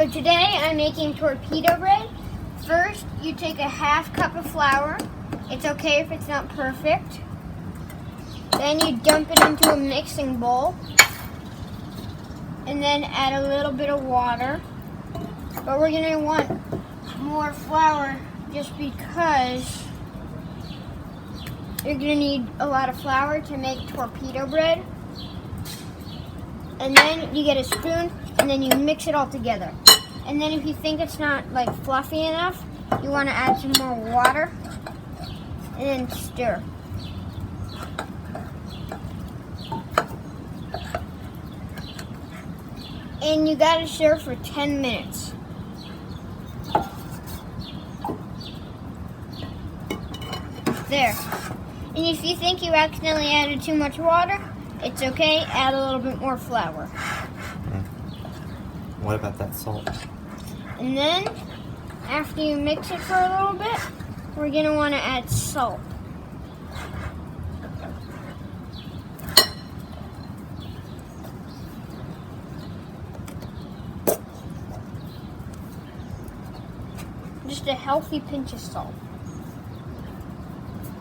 So today I'm making torpedo bread. First, you take a half cup of flour. It's okay if it's not perfect. Then you dump it into a mixing bowl. And then add a little bit of water. But we're going to want more flour just because you're going to need a lot of flour to make torpedo bread. And then you get a spoon and then you mix it all together. And then if you think it's not like fluffy enough, you want to add some more water and then stir. And you gotta stir for 10 minutes. There. And if you think you accidentally added too much water, it's okay, add a little bit more flour. What about that salt? And then, after you mix it for a little bit, we're gonna wanna add salt. Just a healthy pinch of salt.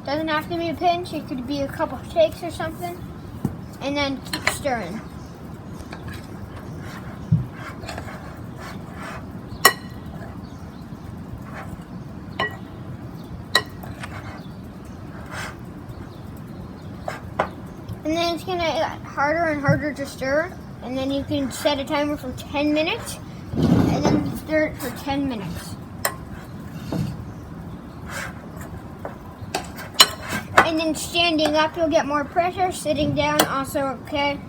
Doesn't have to be a pinch, it could be a couple shakes or something. And then keep stirring. And then it's gonna get harder and harder to stir. And then you can set a timer for 10 minutes. And then stir it for 10 minutes. And then standing up, you'll get more pressure. Sitting down, also okay.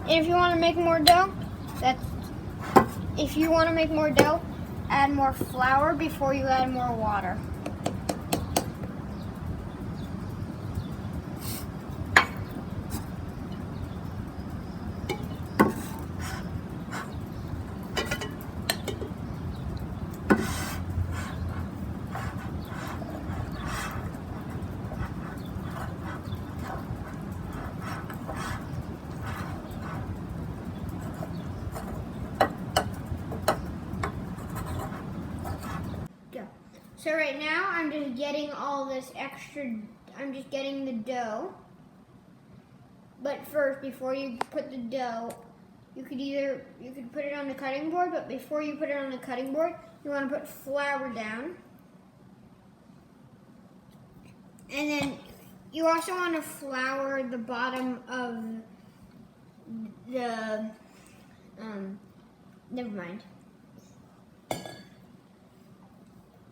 And if you want to make more dough, add more flour before you add more water. So right now I'm just getting I'm just getting the dough. But first, before you put the dough, you could put it on the cutting board, but before you put it on the cutting board, you want to put flour down. And then you also want to flour the bottom of the, never mind.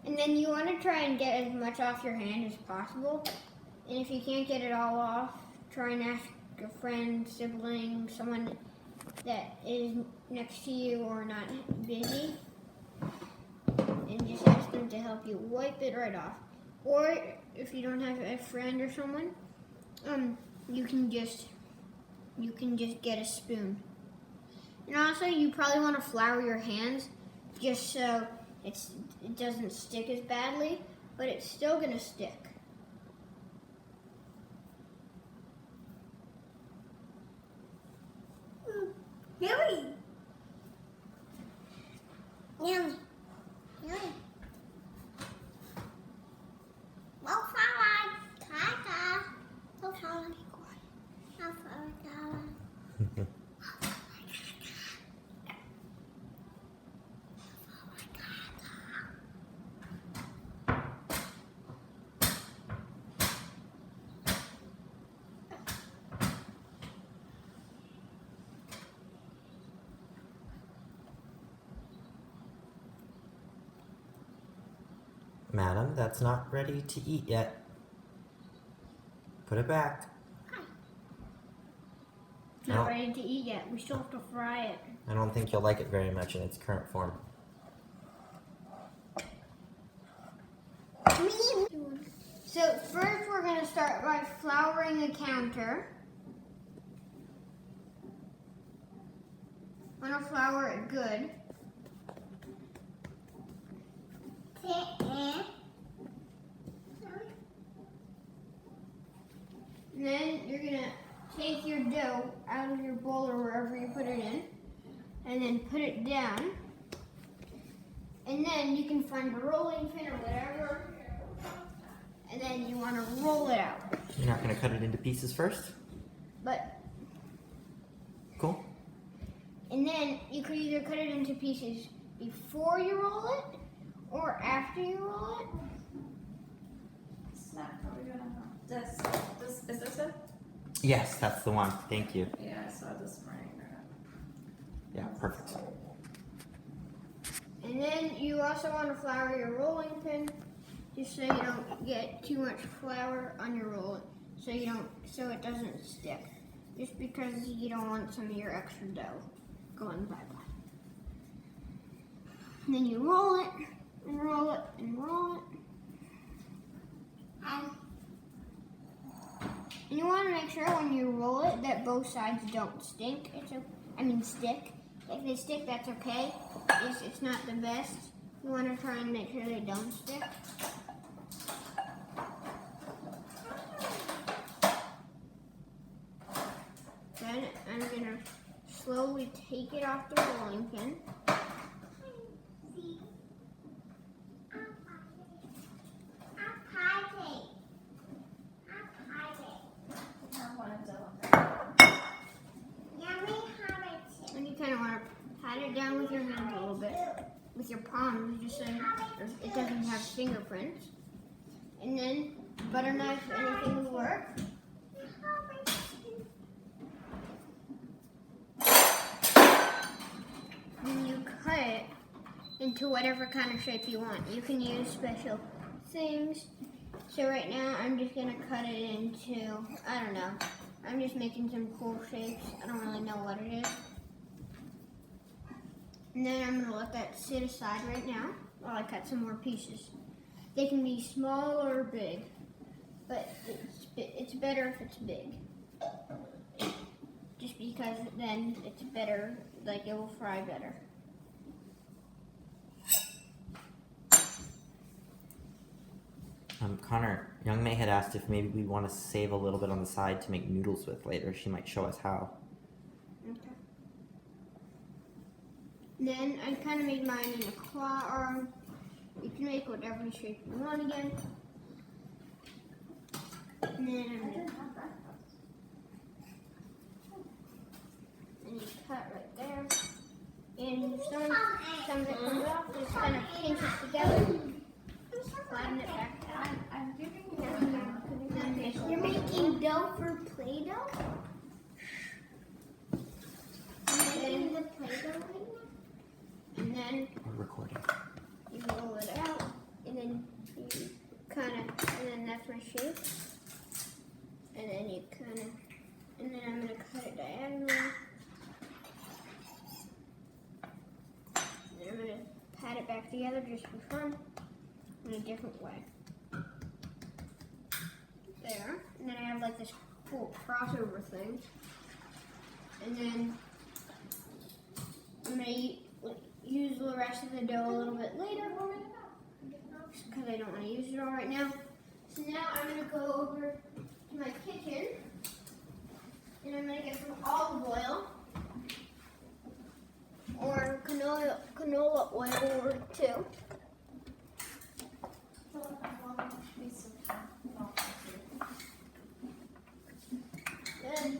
And then you want to try and get as much off your hand as possible. And if you can't get it all off, try and ask a friend, sibling, someone that is next to you or not busy. And just ask them to help you wipe it right off. Or if you don't have a friend or someone, you can just get a spoon. And also, you probably want to flour your hands just so it doesn't stick as badly, but it's still gonna stick. Yummy! Yummy! Yummy! Well, flour, Tata. Well, flour, Madam, that's not ready to eat yet. Put it back. Not ready to eat yet. We still have to fry it. I don't think you'll like it very much in its current form. So first we're going to start by flouring the counter. I'm going to flour it good. And then you're gonna take your dough out of your bowl or wherever you put it in, and then put it down. And then you can find a rolling pin or whatever, and then you want to roll it out. You're not going to cut it into pieces first? But Cool. and then you could either cut it into pieces before you roll it or after you roll it. Snap, how are we gonna this is this it? Yes, that's the one. Thank you. Yeah, I saw this morning. Yeah, perfect. And then you also want to flour your rolling pin, just so you don't get too much flour on your roll, so it doesn't stick. Just because you don't want some of your extra dough going bye-bye. And then you roll it and roll it and roll it. And you want to make sure when you roll it that both sides don't stick. Stick. If they stick, that's okay. It's not the best. You want to try and make sure they don't stick. Then I'm going to slowly take it off the rolling pin. And you kind of want to pat it down with your hand a little bit, with your palms, just so it doesn't have fingerprints. And then butter knife, anything will work. And you cut it into whatever kind of shape you want. You can use special things. So right now I'm just going to cut it into, I don't know, I'm just making some cool shapes. I don't really know what it is. And then I'm going to let that sit aside right now while I cut some more pieces. They can be small or big, but it's better if it's big. Just because then it's better, like it will fry better. Connor, Young May had asked if maybe we want to save a little bit on the side to make noodles with later. She might show us how. Okay. Then I kind of made mine in a claw arm. You can make whatever shape you want again. And then I'm gonna and you cut right there. And some of it comes off, just kind of pinch it together. Flatten it back down. I'm giving you You're making dough for Play-Doh? Making the Play-Doh right now? And then We're recording. you roll it out, and then you and then that's my shape. And then you and then I'm gonna cut it diagonally. And then I'm gonna pat it back together just for fun, in a different way. There, and then I have like this cool crossover thing. And then I'm gonna use the rest of the dough a little bit later, because I don't want to use it all right now. So now I'm going to go over to my kitchen, and I'm going to get some olive oil, or canola oil, or two. Then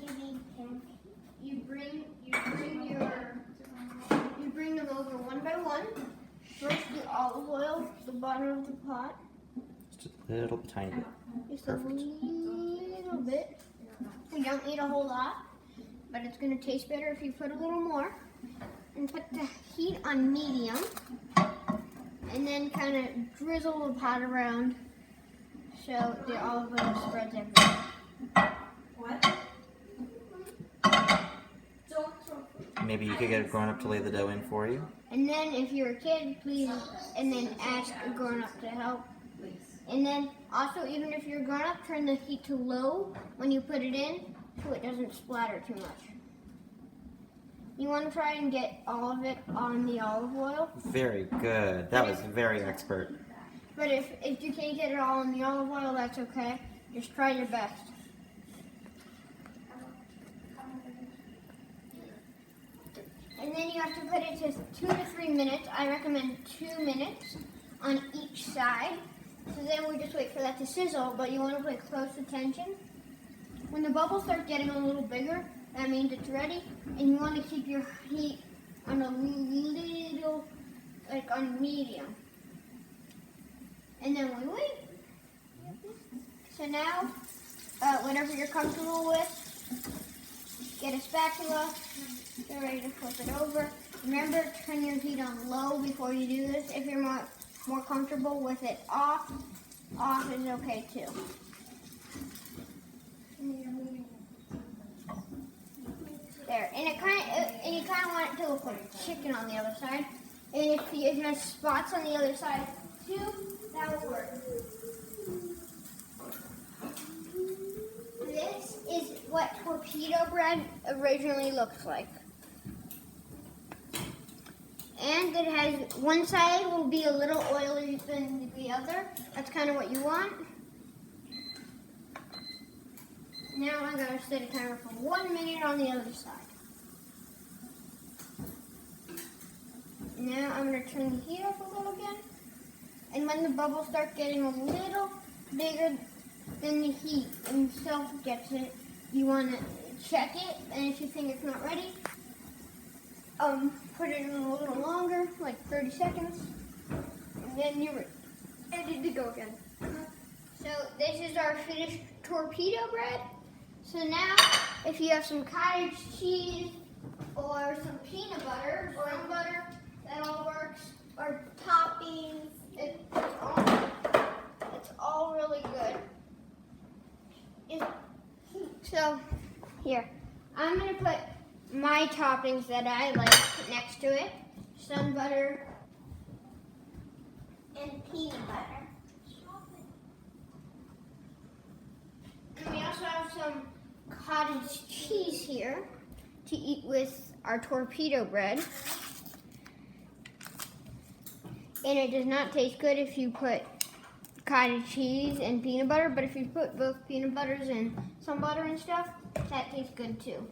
you bring them over one by one. First the olive oil, the bottom of the pot. Just a little tiny bit. Just Perfect. a little bit. You don't need a whole lot, but it's going to taste better if you put a little more. And put the heat on medium. And then kind of drizzle the pot around so the olive oil spreads everywhere. what? Maybe you could get a grown-up to lay the dough in for you. And then if you're a kid, please, and then ask a grown-up to help. And then also, even if you're a grown-up, turn the heat to low when you put it in so it doesn't splatter too much. You want to try and get all of it on the olive oil. Very good. That was very expert. But if you can't get it all on the olive oil, that's okay. Just try your best. And then you have to put it to 2 to 3 minutes. I recommend 2 minutes on each side. So then we just wait for that to sizzle, but you want to pay close attention. When the bubbles start getting a little bigger, that means it's ready. And you want to keep your heat on a little, like on medium. And then we wait. So now, whatever you're comfortable with, get a spatula, get ready to flip it over. Remember, turn your heat on low before you do this. If you're more comfortable with it off is okay too. There, and you kind of want it to look like chicken on the other side. And if it has spots on the other side too, that will work. This is what torpedo bread originally looks like. And it has, one side will be a little oilier than the other. That's kind of what you want. Now I'm going to set a timer for 1 minute on the other side. Now I'm going to turn the heat up a little again. And when the bubbles start getting a little bigger than the heat himself gets it, you want to check it. And if you think it's not ready, put it in a little longer, like 30 seconds. And then you're ready to go again. So this is our finished torpedo bread. So now, if you have some cottage cheese or some peanut butter, or brown butter, that all works. Or toppings, it's all really good. So here, I'm gonna put my toppings that I like next to it: sun butter and peanut butter. And we also have some cottage cheese here to eat with our torpedo bread. And it does not taste good if you put cottage cheese and peanut butter, but if you put both peanut butters and some butter and stuff, that tastes good too.